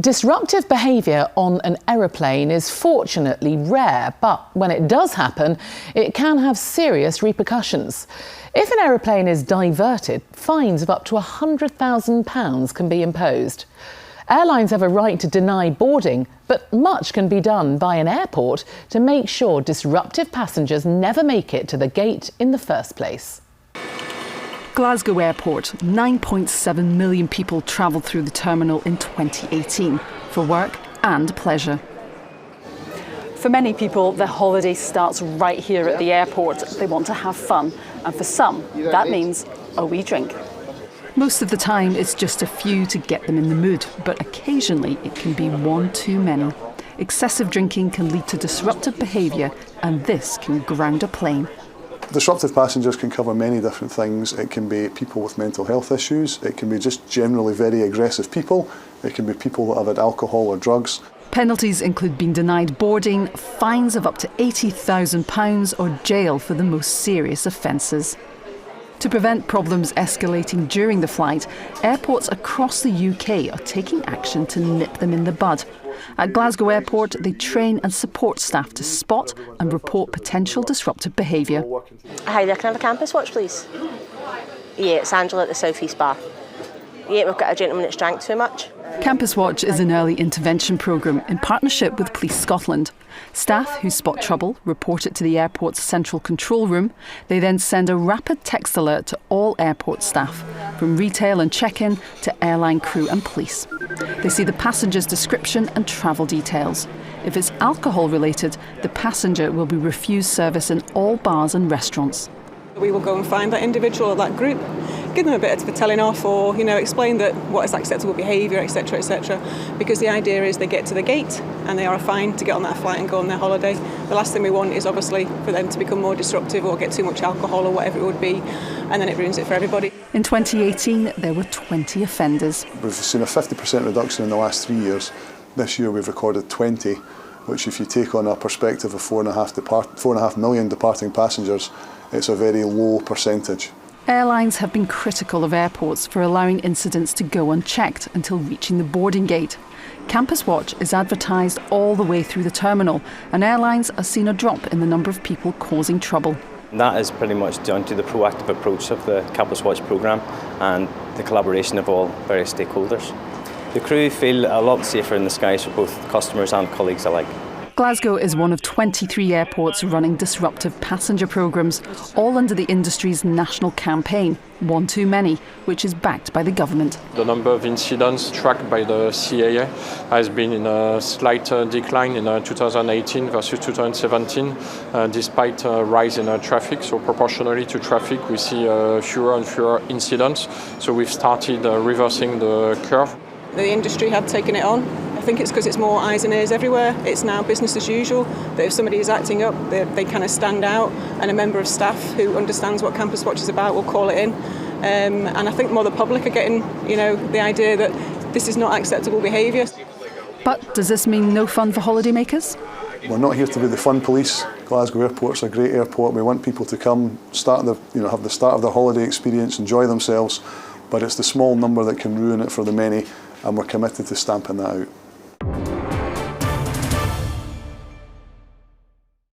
Disruptive behaviour on an aeroplane is fortunately rare, but when it does happen, it can have serious repercussions. If an aeroplane is diverted, fines of up to £100,000 can be imposed. Airlines have a right to deny boarding, but much can be done by an airport to make sure disruptive passengers never make it to the gate in the first place. Glasgow Airport, 9.7 million people travelled through the terminal in 2018 for work and pleasure. For many people, their holiday starts right here at the airport. They want to have fun, and for some, that means a wee drink. Most of the time, it's just a few to get them in the mood, but occasionally it can be one too many. Excessive drinking can lead to disruptive behaviour, and this can ground a plane. Disruptive passengers can cover many different things. It can be people with mental health issues, it can be just generally very aggressive people, it can be people that have had alcohol or drugs. Penalties include being denied boarding, fines of up to £80,000 or jail for the most serious offences. To prevent problems escalating during the flight, airports across the UK are taking action to nip them in the bud. At Glasgow Airport, they train and support staff to spot and report potential disruptive behaviour. Hi there, can I have a campus watch, please? Yeah, it's Angela at the South East Bar. Yeah, we've got a gentleman that's drank too much. Campus Watch is an early intervention programme in partnership with Police Scotland. Staff who spot trouble report it to the airport's central control room. They then send a rapid text alert to all airport staff, from retail and check-in to airline crew and police. They see the passenger's description and travel details. If it's alcohol related, the passenger will be refused service in all bars and restaurants. We will go and find that individual or that group, give them a bit of a telling off, or explain that what is acceptable behaviour, etc., etc. Because the idea is they get to the gate and they are fined to get on that flight and go on their holiday. The last thing we want is obviously for them to become more disruptive or get too much alcohol or whatever it would be, and then it ruins it for everybody. In 2018, there were 20 offenders. We've seen a 50% reduction in the last 3 years. This year we've recorded 20, which if you take on a perspective of 4.5 million departing passengers, it's a very low percentage. Airlines have been critical of airports for allowing incidents to go unchecked until reaching the boarding gate. Campus Watch is advertised all the way through the terminal, and airlines are seeing a drop in the number of people causing trouble. That is pretty much down to the proactive approach of the Campus Watch programme and the collaboration of all various stakeholders. The crew feel a lot safer in the skies for both customers and colleagues alike. Glasgow is one of 23 airports running disruptive passenger programmes, all under the industry's national campaign, One Too Many, which is backed by the government. The number of incidents tracked by the CAA has been in a slight decline in 2018 versus 2017, despite a rise in traffic. So proportionally to traffic, we see fewer and fewer incidents. So we've started reversing the curve. The industry have taken it on. I think it's because it's more eyes and ears everywhere. It's now business as usual, that if somebody is acting up, they kind of stand out, and a member of staff who understands what Campus Watch is about will call it in. And I think more the public are getting, the idea that this is not acceptable behaviour. But does this mean no fun for holidaymakers? We're not here to be the fun police. Glasgow Airport's a great airport. We want people to come, have the start of their holiday experience, enjoy themselves. But it's the small number that can ruin it for the many, and we're committed to stamping that out.